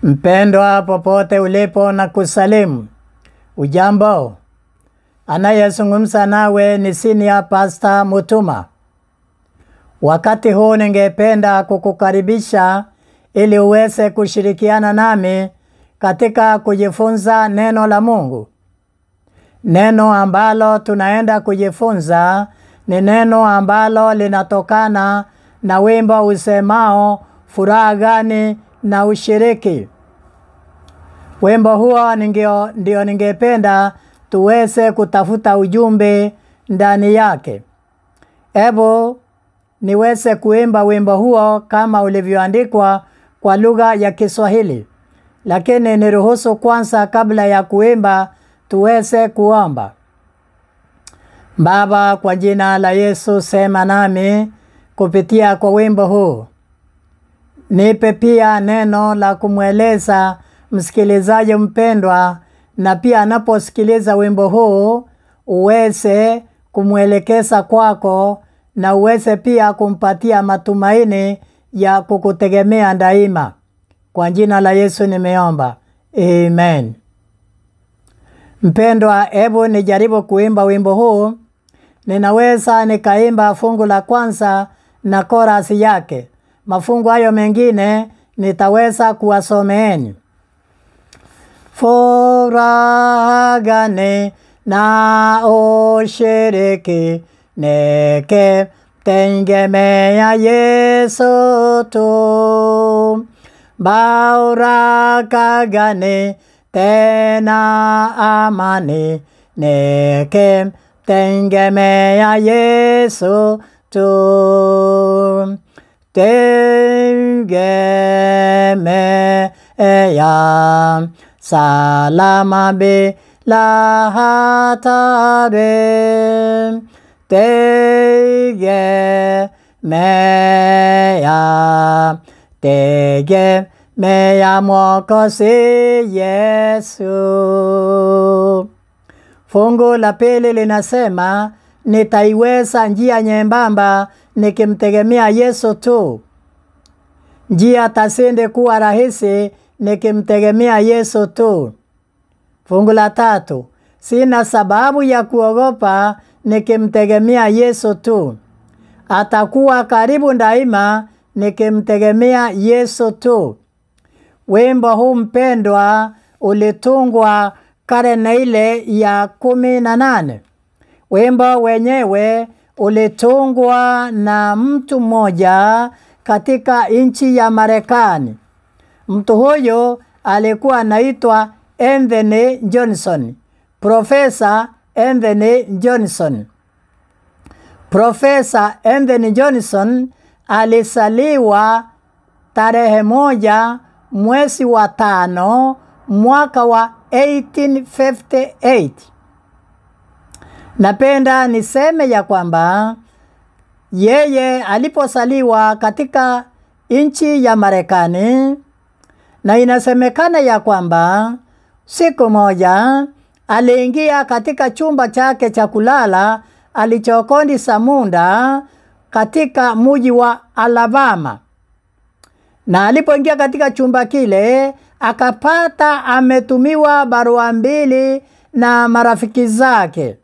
Mpendwa popote ulipo na kusalimu. Ujambo. Anayezungumza nawe ni Senior Pastor Mutuma. Wakati huu ningependa kukukaribisha ili uweze kushirikiana nami katika kujifunza neno la Mungu. Neno ambalo tunaenda kujifunza ni neno ambalo linatokana na wimbo usemao furaha gani na ushiriki. Wimbo huo ndio ningependa tuweze kutafuta ujumbe ndani yake. Hebu niweze kuimba wimbo huo kama ulivyoandikwa kwa lugha ya Kiswahili. Lakini niruhusu kwanza kabla ya kuimba tuweze kuomba. Baba, kwa jina la Yesu sema nami kupitia kwa wimbo huu. Nipe pia neno la kumweleza msikilizaji mpendwa, na pia anaposikiliza wimbo huu uweze kumwelekeza kwako na uweze pia kumpatia matumaini ya kukutegemea daima. Kwa jina la Yesu nimeomba. Amen. Mpendwa, hebu nijaribu kuimba wimbo huu. Ninaweza nikaimba fungu la kwanza na chorus yake. Mafungu hayo mengine nitaweza kuwasomeeni. Furaha gani na ushiriki neke tegemea Yesu tu. Baraka gani tena amani neke tegemea Yesu tu. Tegemea salama bila hatari. Tegemea Mwokozi Yesu. Fungu la pili linasema nitaiweza njia nyembamba nikimtegemea Yesu tu. Njia tasinde kuwa rahisi nikimtegemea Yesu tu. Fungu la tatu, sina sababu ya kuogopa nikimtegemea Yesu tu. Atakuwa karibu daima nikimtegemea Yesu tu. Wimbo huu mpendwa ulitungwa karne ile ya 18. Wimbo wenyewe ulitungwa na mtu mmoja katika nchi ya Marekani. Mtu huyo alikuwa anaitwa Anthony Johnson. Professor Anthony Johnson. Professor Anthony Johnson alisaliwa tarehe 1 mwezi wa 5 mwaka wa 1858. Napenda niseme ya kwamba yeye aliposaliwa katika nchi ya Marekani, na inasemekana ya kwamba siku moja aliingia katika chumba chake cha kulala alichokodi Samunda katika mji wa Alabama. Na alipoingia katika chumba kile akapata ametumiwa barua 2 na marafiki zake.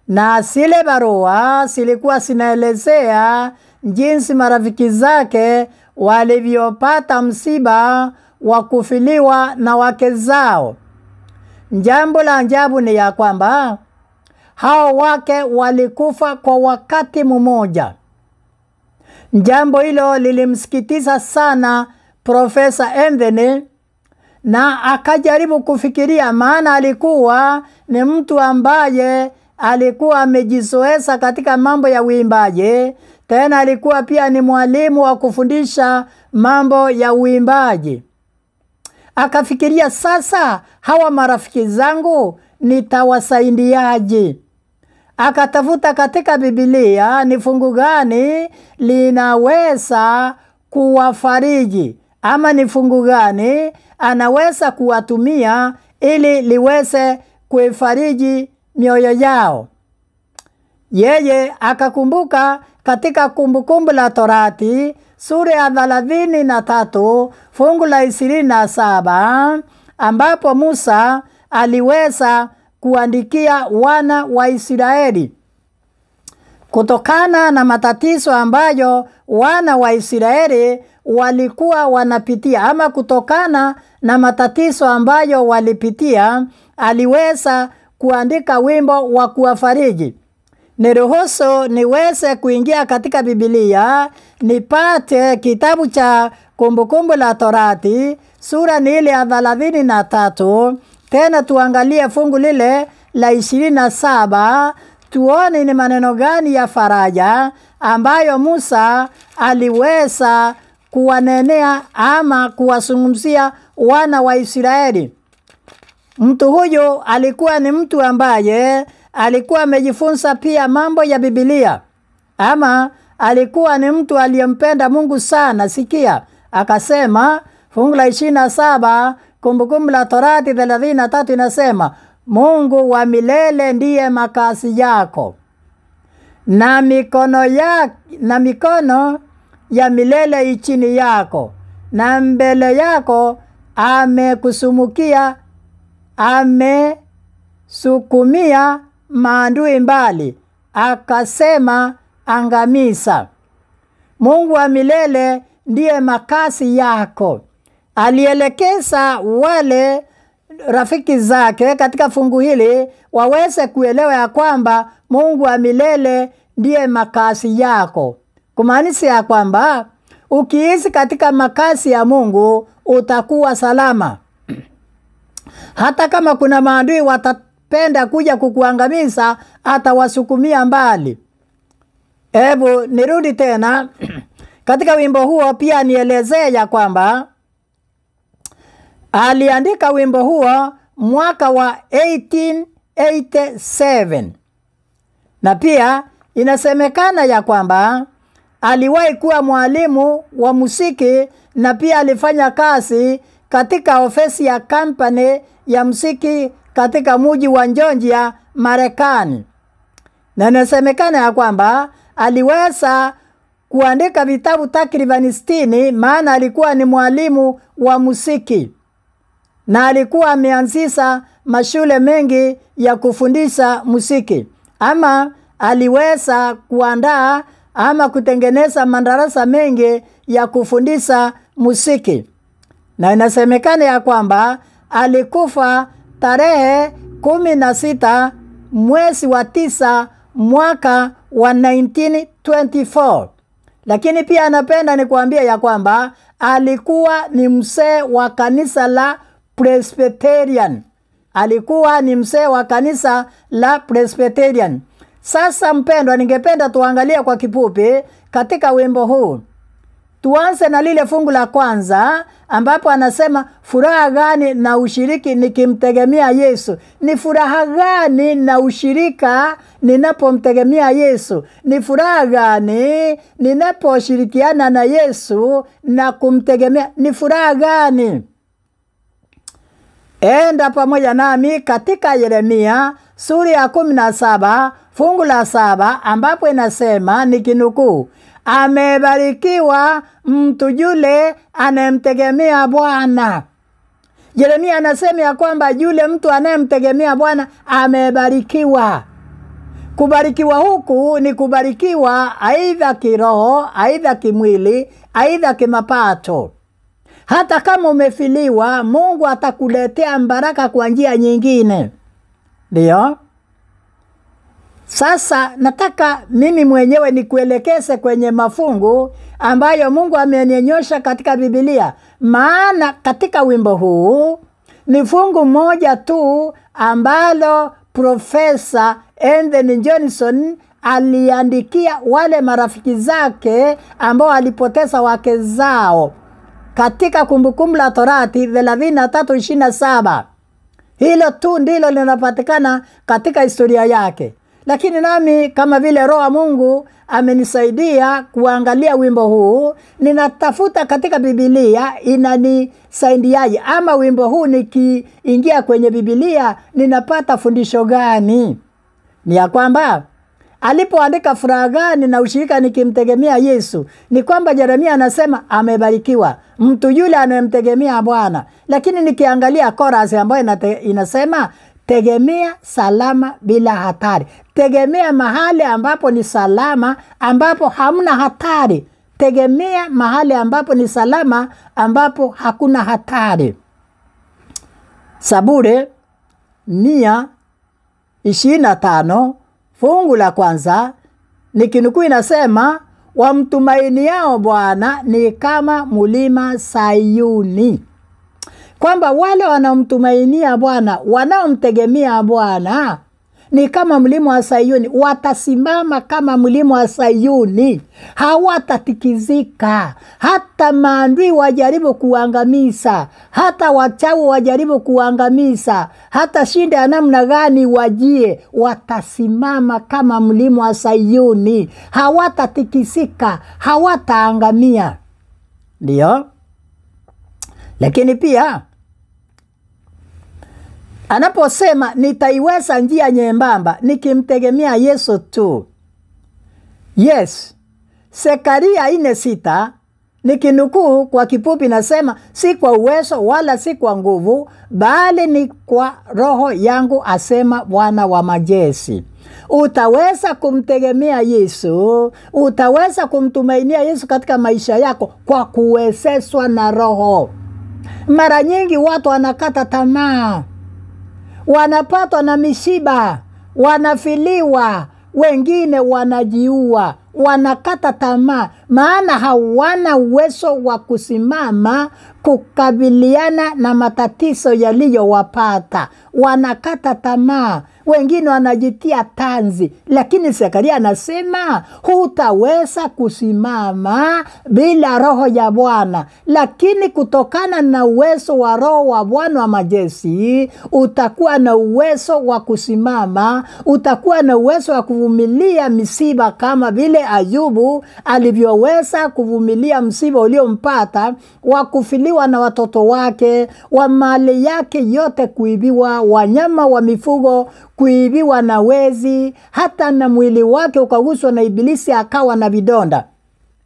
Na zile barua zilikuwa zinaelezea jinsi marafiki zake walivyopata msiba wa kufiliwa na wake zao. Jambo la ajabu ni ya kwamba hao wake walikufa kwa wakati mmoja. Jambo hilo lilimsikitisha sana Professor Anthony, na akajaribu kufikiria, maana alikuwa ni mtu ambaye alikuwa amejizoeza katika mambo ya uimbaji. Tena alikuwa pia ni mwalimu wa kufundisha mambo ya uimbaji. Akafikiria, sasa hawa marafiki zangu nitawasaidiaje? Akatafuta katika Biblia ni fungu gani linaweza kuwafariji, ama ni fungu gani anaweza kuwatumia ili liweze kuifariji mioyo yao. Yeye akakumbuka katika Kumbukumbu la Torati sura ya 33 fungu la 27, ambapo Musa aliweza kuandikia wana wa Israeli kutokana na matatizo ambayo wana wa Israeli walikuwa wanapitia, ama kutokana na matatizo ambayo walipitia, aliweza kuandika wimbo wa kuwafariji. Niruhusu niweze kuingia katika Biblia, nipate kitabu cha Kumbukumbu la Torati, sura ni ile ya 33, tena tuangalie fungu lile la 27, tuone ni maneno gani ya faraja ambayo Musa aliweza kuwanenea ama kuwazungumzia wana wa Israeli. Mtu huyu alikuwa ni mtu ambaye alikuwa amejifunza pia mambo ya Biblia, ama alikuwa ni mtu aliyempenda Mungu sana. Sikia, akasema fungu la 27 Kumbukumbu la Torati 33 inasema, Mungu wa milele ndiye makazi yako, na mikono ya milele chini yako, na mbele yako amesukumia maadui mbali, akasema angamiza. Mungu wa milele ndiye makazi yako. Alielekeza wale rafiki zake katika fungu hili waweze kuelewa ya kwamba Mungu wa milele ndiye makazi yako. Kumaanisha ya kwamba ukiishi katika makazi ya Mungu utakuwa salama. Hata kama kuna maadui watapenda kuja kukuangamiza, atawasukumia mbali. Hebu nirudi tena katika wimbo huo, pia nielezee ya kwamba aliandika wimbo huo mwaka wa 1887, na pia inasemekana ya kwamba aliwahi kuwa mwalimu wa muziki, na pia alifanya kazi katika ofisi ya kampani ya muziki katika mji wa Georgia, Marekani. Na inasemekana ya kwamba aliweza kuandika vitabu takriban 60, maana alikuwa ni mwalimu wa muziki, na alikuwa ameanzisha mashule mengi ya kufundisha muziki, ama aliweza kuandaa ama kutengeneza madarasa mengi ya kufundisha muziki. Na inasemekana ya kwamba alikufa tarehe 16 mwezi wa 9 mwaka wa 1924. Lakini pia anapenda nikuambia ya kwamba alikuwa ni mzee wa kanisa la Presbyterian. Alikuwa ni mzee wa kanisa la Presbyterian. Sasa mpendwa, ningependa tuangalie kwa kifupi katika wimbo huu. Tuanze na lile fungu la kwanza ambapo anasema, furaha gani na ushiriki nikimtegemea Yesu. Ni furaha gani na ushirika ninapomtegemea Yesu? Ni furaha gani ninaposhirikiana na Yesu na kumtegemea? Ni furaha gani? Enda pamoja nami katika Yeremia sura ya 17 fungu la 7 ambapo inasema, nikinukuu, amebarikiwa mtu yule anayemtegemea Bwana. Yeremia anasema ya kwamba yule mtu anayemtegemea Bwana amebarikiwa. Kubarikiwa huku ni kubarikiwa aidha kiroho, aidha kimwili, aidha kimapato. Hata kama umefiliwa, Mungu atakuletea baraka kwa njia nyingine. Ndio? Sasa nataka mimi mwenyewe nikuelekeze kwenye mafungu ambayo Mungu amenionyesha katika Biblia. Maana katika wimbo huu ni fungu moja tu ambalo Profesa Anthony Johnson aliandikia wale marafiki zake ambao alipoteza wake zao katika Kumbukumbu la Torati 33:27. Hilo tu ndilo linapatikana katika historia yake. Lakini nami kama vile Roho wa Mungu amenisaidia kuangalia wimbo huu, ninatafuta katika Biblia inanisaidiaje, ama wimbo huu nikiingia kwenye Biblia ninapata fundisho gani? Ni ya kwamba alipoandika furaha gani na ushirika nikimtegemea Yesu, ni kwamba Yeremia anasema amebarikiwa mtu yule anayemtegemea Bwana. Lakini nikiangalia chorus ambayo inasema tegemea salama bila hatari. Tegemea mahali ambapo ni salama, ambapo hamna hatari. Tegemea mahali ambapo ni salama, ambapo hakuna hatari. Zaburi 125 fungu la kwanza nikinukuu inasema, wamtumainiao Bwana ni kama mlima Sayuni. Kwamba wale wanaomtumainia Bwana, wanaomtegemea Bwana ni kama mlima wa Sayuni, watasimama kama mlima wa Sayuni, hawatatikizika. Hata maadui wajaribu kuangamiza, hata wachawi wajaribu kuangamiza, hata shida ya namna gani wajie, watasimama kama mlima wa Sayuni, hawatatikizika, hawataangamia. Ndio. Lakini pia anaposema nitaiweza njia nyembamba nikimtegemea Yesu tu. Yes. Zekaria 4:6 nikinukuu kwa kifupi nasema, si kwa uwezo wala si kwa nguvu, bali ni kwa roho yangu, asema Bwana wa majeshi. Utaweza kumtegemea Yesu, utaweza kumtumainia Yesu katika maisha yako kwa kuwezeshwa na roho. Mara nyingi watu wanakata tamaa, wanapatwa na mishiba, wanafiliwa, wengine wanajiua, wanakata tamaa, maana hawana uwezo wa kusimama kukabiliana na matatizo yaliyowapata. Wanakata tamaa, wengine wanajitia tanzi. Lakini Zekaria anasema hutaweza kusimama bila roho ya Bwana, lakini kutokana na uwezo wa roho wa Bwana wa majeshi utakuwa na uwezo wa kusimama, utakuwa na uwezo wa kuvumilia misiba kama vile Ayubu alivyoweza kuvumilia msiba uliompata wa kufiliwa na watoto wake, wa mali yake yote kuibiwa, wanyama wa mifugo kuibiwa na wezi, hata na mwili wake ukaguswa na ibilisi akawa na vidonda.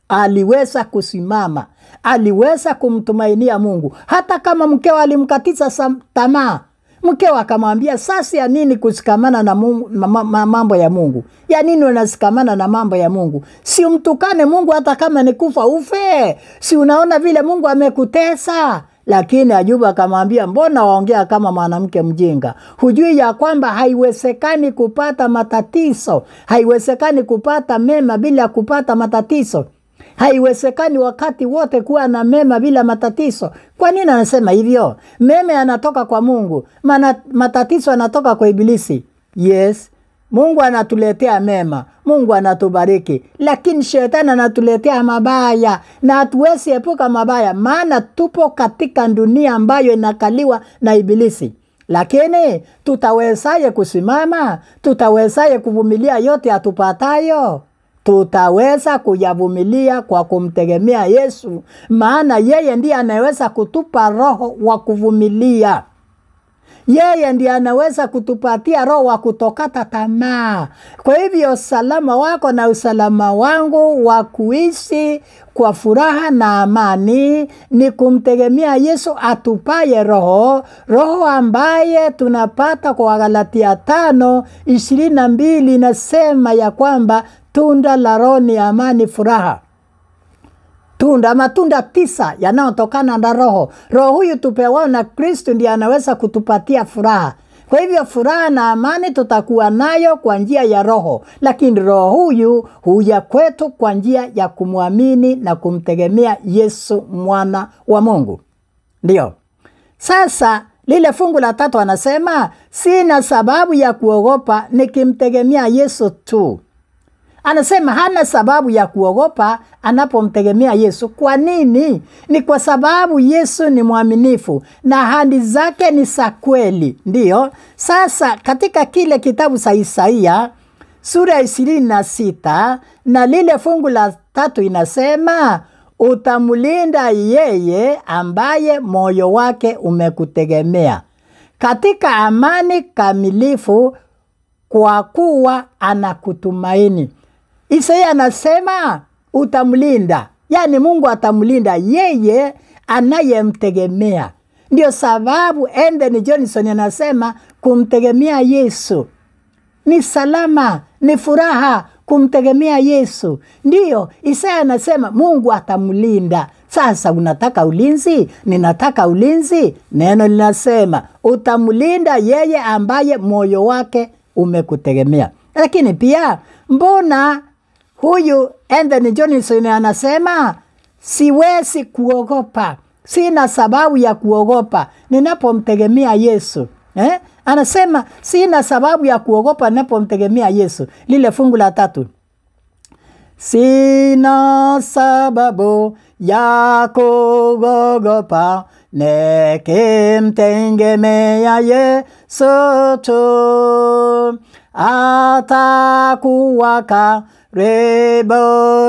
Aliweza kusimama, aliweza kumtumainia Mungu. Hata kama mkewe alimkatiza tamaa, mkewe akamwambia, sasa ya nini kusikamana na mambo ya Mungu? Ya nini unasikamana na mambo ya Mungu? Si umtukane Mungu hata kama ni kufa ufe. Si unaona vile Mungu amekutesa? Lakini Ayubu akamwambia, mbona waongea kama mwanamke mjinga? Hujui ya kwamba haiwezekani kupata matatizo, haiwezekani kupata mema bila kupata matatizo, haiwezekani wakati wote kuwa na mema bila matatizo. Kwa nini anasema hivyo? Mema yanatoka kwa Mungu, matatizo yanatoka kwa ibilisi. Yes, Mungu anatuletea mema, Mungu anatubariki, lakini shetani anatuletea mabaya, na hatuwezi epuka mabaya, maana tupo katika dunia ambayo inakaliwa na ibilisi. Lakini tutawezaje kusimama? Tutawezaje kuvumilia yote atupatayo? Tutaweza kuyavumilia kwa kumtegemea Yesu, maana yeye ndiye anaweza kutupa roho wa kuvumilia. Yeye ndiye anaweza kutupatia roho wa kutokata tamaa. Kwa hivyo usalama wako na usalama wangu wa kuishi kwa furaha na amani ni kumtegemea Yesu atupaye roho ambaye tunapata kwa Galatia 5:22 inasema ya kwamba tunda la Roho ni amani, furaha. Matunda 9 yanayotokana na Roho. Roho huyu tupewa na Kristo ndiye anaweza kutupatia furaha. Kwa hivyo furaha na amani tutakuwa nayo kwa njia ya Roho, lakini Roho huyu huja kwetu kwa njia ya kumwamini na kumtegemea Yesu mwana wa Mungu. Ndio. Sasa lile fungu la 3 anasema, sina sababu ya kuogopa nikimtegemea Yesu tu. Anasema hana sababu ya kuogopa anapomtegemea Yesu. Kwa nini? Ni kwa sababu Yesu ni mwaminifu na ahadi zake ni za kweli. Ndio. Sasa katika kile kitabu cha Isaia sura 26 na lile fungu la 3 inasema, utamlinda yeye ambaye moyo wake umekutegemea katika amani kamilifu, kwa kuwa anakutumaini. Isaya anasema utamlinda. Yani Mungu atamlinda yeye anayemtegemea. Ndio sababu Eden Johnson anasema kumtegemea Yesu ni salama, ni furaha kumtegemea Yesu. Ndiyo, Isaya anasema Mungu atamlinda. Sasa unataka ulinzi? Ninataka ulinzi. Neno linasema utamlinda yeye ambaye moyo wake umekutegemea. Lakini pia mbona huyu Eden Johnson anasema siwezi kuogopa, sina sababu ya kuogopa ninapomtegemea Yesu. Anasema sina sababu ya kuogopa ninapomtegemea Yesu. Lile fungu la 3. Sina sababu ya kuogopa nikimtegemea Yesu tu. Atakuwa karibu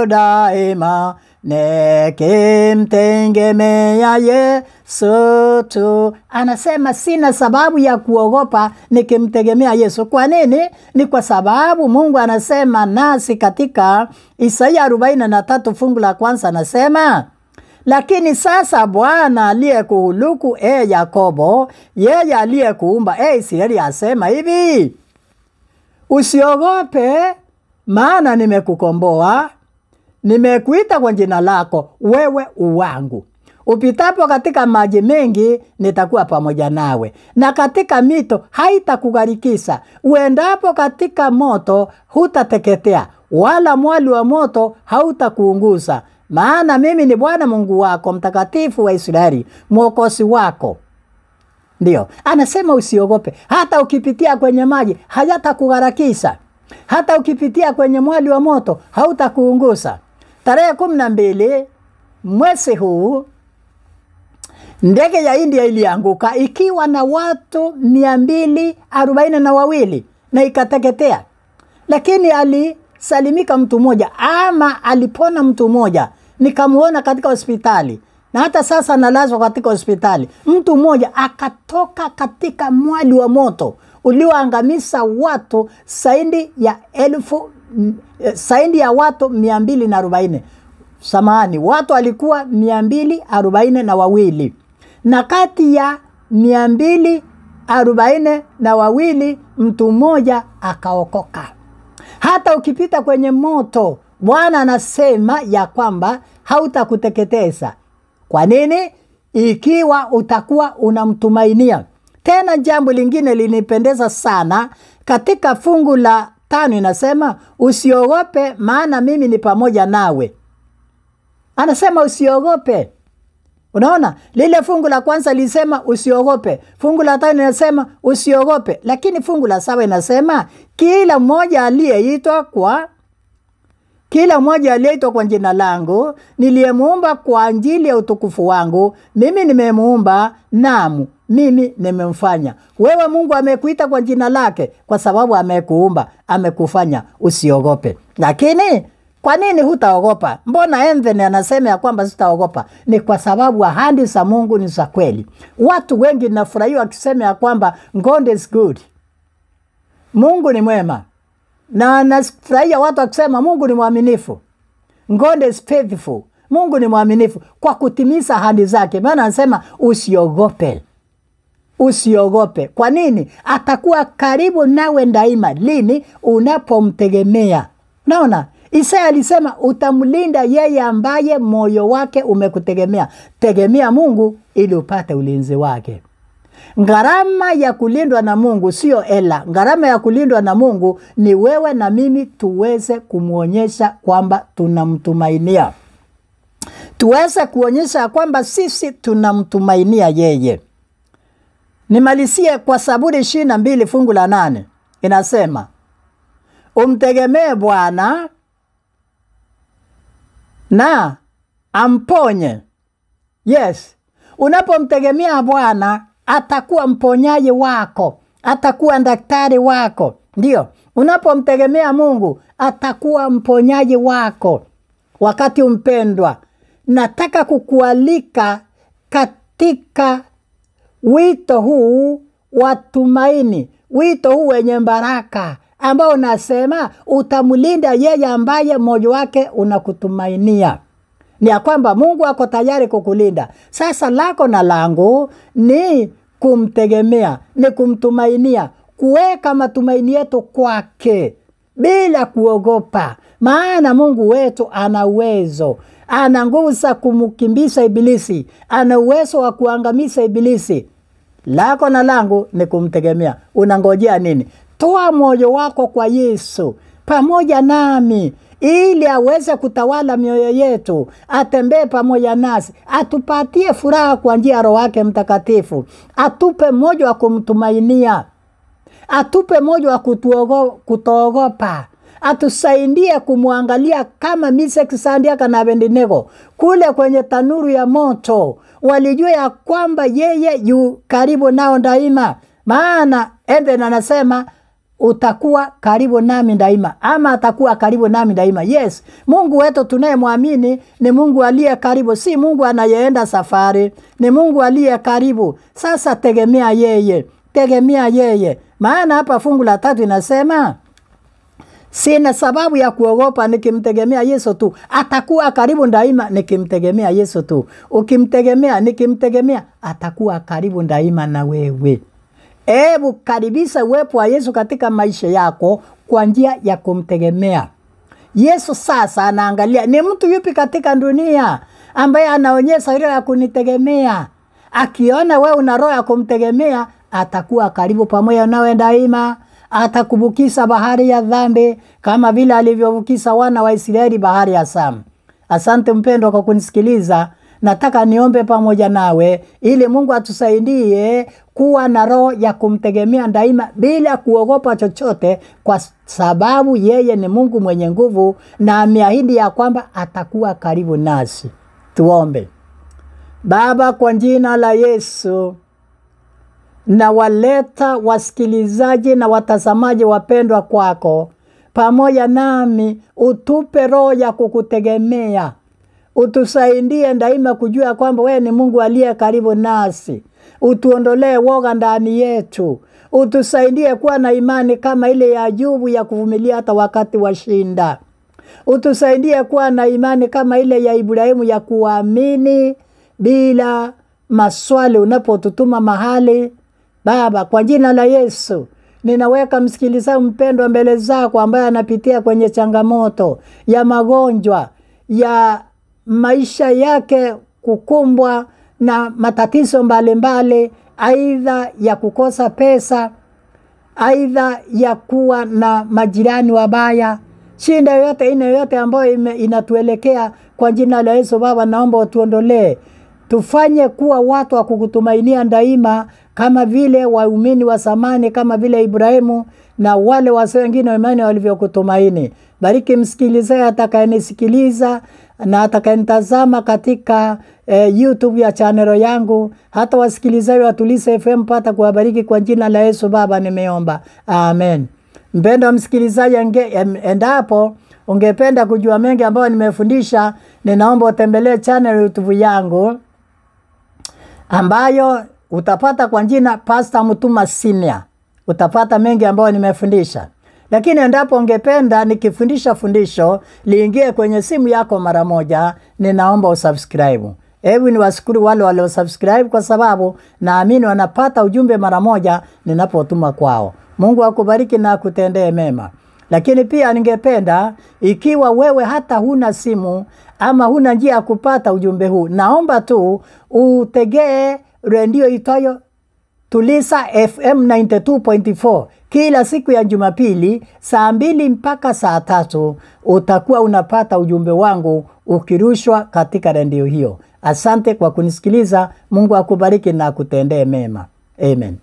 daima nikimtegemea Yesu tu. Anasema sina sababu ya kuogopa nikimtegemea Yesu. Kwa nini? Ni kwa sababu Mungu anasema nasi katika Isaya 43 fungu la 1, anasema lakini sasa Bwana aliyekuhuluku Yakobo, yeye aliyekuumba Israeli asema hivi, usiogope maana nimekukomboa, nimekuita kwa jina lako, wewe uwangu. Upitapo katika maji mengi nitakuwa pamoja nawe, na katika mito haitakugharikisha. Uendapo katika moto hutateketea, wala mwali wa moto hautakuunguza. Maana mimi ni Bwana Mungu wako, mtakatifu wa Israeli, mwokozi wako. Ndio, anasema usiogope. Hata ukipitia kwenye maji hayatakugharakisha. Hata ukipitia kwenye mwali wa moto hautakuunguza. Tarehe 12 mwezi huu ndege ya India ilianguka ikiwa na watu 242 na ikateketea. Lakini alisalimika mtu mmoja, ama alipona mtu mmoja. Nikamuona katika hospitali, na hata sasa analazwa katika hospitali. Mtu mmoja akatoka katika mwali wa moto ulioangamiza watu zaidi ya watu 240. Samahani, watu alikuwa 242, na kati ya 242 mtu mmoja akaokoka. Hata ukipita kwenye moto, Bwana anasema ya kwamba hautakuteketeza. Kwa nini? Ikiwa utakuwa unamtumainia. Tena jambo lingine linipendeza sana katika fungu la 5, inasema usiogope maana mimi ni pamoja nawe. Anasema usiogope. Unaona? Lile fungu la 1 lisema usiogope. Fungu la 5 linasema usiogope. Lakini fungu la 7 inasema kila mmoja aliyeitwa kwa jina langu, niliyemuumba kwa ajili ya utukufu wangu, mimi nimemuumba, namu mimi nimemfanya. Wewe Mungu amekuita kwa jina lake kwa sababu amekuumba, amekufanya. Usiogope. Lakini kwa nini hutaogopa? Mbona Eden anasema ya kwamba sitaogopa? Ni kwa sababu ahadi za Mungu ni za kweli. Watu wengi nafurahia wakisema ya kwamba God is good, Mungu ni mwema. Na nafurahia watu wakisema Mungu ni mwaminifu, God is faithful. Mungu ni mwaminifu kwa kutimiza ahadi zake. Maana anasema usiogope. Usiogope. Kwa nini? Atakuwa karibu nawe daima. Lini? Unapomtegemea. Naona? Isaya alisema utamlinda yeye ambaye moyo wake umekutegemea. Tegemea Mungu ili upate ulinzi wake. Gharama ya kulindwa na Mungu sio hela. Gharama ya kulindwa na Mungu ni wewe na mimi tuweze kumuonyesha kwamba tunamtumainia. Tuweze kuonyesha kwamba sisi tunamtumainia yeye. Nimalizie kwa Zaburi 22 fungu la 8. Inasema umtegemee Bwana na amponye. Yes. Unapomtegemea Bwana atakuwa mponyaji wako, atakuwa daktari wako. Ndio. Unapomtegemea Mungu atakuwa mponyaji wako. Wakati mpendwa, nataka kukualika katika wito huu wa tumaini, wito huu wenye baraka, ambao unasema utamlinda yeye ambaye moyo wake unakutumainia. Ni ya kwamba Mungu ako tayari kukulinda. Sasa lako na langu ni kumtegemea, ni kumtumainia, kuweka matumaini yetu kwake bila kuogopa. Maana Mungu wetu ana uwezo, ana nguvu za kumkimbisha ibilisi, ana uwezo wa kuangamiza ibilisi. Lako na langu ni kumtegemea. Unangojea nini? Toa moyo wako kwa Yesu pamoja nami, ili aweze kutawala mioyo yetu, atembee pamoja nasi, atupatie furaha kwa njia ya Roho wake Mtakatifu, atupe moyo wa kumtumainia, atupe moyo wa kutoogopa, atusaidie kumwangalia kama Meshaki, Shadraka na Abednego kule kwenye tanuru ya moto. Walijua ya kwamba yeye yu karibu nao daima. Maana Eden anasema utakuwa karibu nami daima, ama atakuwa karibu nami daima. Yes, Mungu wetu tunayemwamini ni Mungu aliye karibu, si Mungu anayeenda safari, ni Mungu aliye karibu. Sasa tegemea yeye, tegemea yeye. Maana hapa fungu la 3 inasema sina sababu ya kuogopa nikimtegemea Yesu tu. Atakuwa karibu daima nikimtegemea Yesu tu. Ukimtegemea, nikimtegemea, atakuwa karibu daima na wewe. Hebu karibisha uwepo wa Yesu katika maisha yako kwa njia ya kumtegemea. Yesu sasa anaangalia ni mtu yupi katika dunia ambaye anaonyesha roho ya kunitegemea. Akiona wewe una roho ya kumtegemea, atakuwa karibu pamoja nawe daima. Atakuvukisha bahari ya dhambi kama vile alivyovukisha wana wa Israeli bahari ya Shamu. Asante mpendwa kwa kunisikiliza. Nataka niombe pamoja nawe ili Mungu atusaidie kuwa na roho ya kumtegemea daima bila kuogopa chochote, kwa sababu yeye ni Mungu mwenye nguvu na ameahidi ya kwamba atakuwa karibu nasi. Tuombe. Baba, kwa jina la Yesu, na waleta wasikilizaji na watazamaji wapendwa kwako pamoja nami. Utupe roho ya kukutegemea, utusaidie daima kujua kwamba wewe ni Mungu aliye karibu nasi. Utuondolee woga ndani yetu, utusaidie kuwa na imani kama ile ya Ayubu ya kuvumilia hata wakati wa shinda. Utusaidie kuwa na imani kama ile ya Ibrahimu ya kuamini bila maswali unapotutuma mahali. Baba, kwa jina la Yesu, ninaweka msikilizaji mpendwa mbele zako ambaye anapitia kwenye changamoto ya magonjwa, ya maisha yake kukumbwa na matatizo mbalimbali, aidha ya kukosa pesa, aidha ya kuwa na majirani wabaya, shinda yote ina yote ambayo inatuelekea. Kwa jina la Yesu Baba, naomba utuondolee, tufanye kuwa watu wa kukutumainia daima, kama vile waumini wa zamani, kama vile Ibrahimu na wale wazee wengine wa imani walivyokutumaini. Bariki msikilizaji atakayenisikiliza na atakayenitazama katika YouTube ya channel yangu, hata wasikilizaji wa Tuliza FM pata kuwabariki kwa jina la Yesu Baba nimeomba. Amen. Mpendwa msikilizaji, endapo ungependa kujua mengi ambayo nimefundisha, ninaomba utembelee channel YouTube yangu ambayo utapata kwa jina Pastor Mutuma Senior. Utapata mengi ambayo nimefundisha. Lakini endapo ungependa nikifundisha fundisho liingie kwenye simu yako mara moja, ninaomba usubscribe. Hebu niwashukuru wale walio subscribe, kwa sababu naamini wanapata ujumbe mara moja ninapotuma kwao. Mungu akubariki na akutendee mema. Lakini pia ningependa, ikiwa wewe hata huna simu ama huna njia ya kupata ujumbe huu, naomba tu utegee redio itayo Tuliza FM 92.4 kila siku ya Jumapili saa 2 mpaka saa 3 utakuwa unapata ujumbe wangu ukirushwa katika redio hiyo. Asante kwa kunisikiliza. Mungu akubariki na akutendee mema. Amen.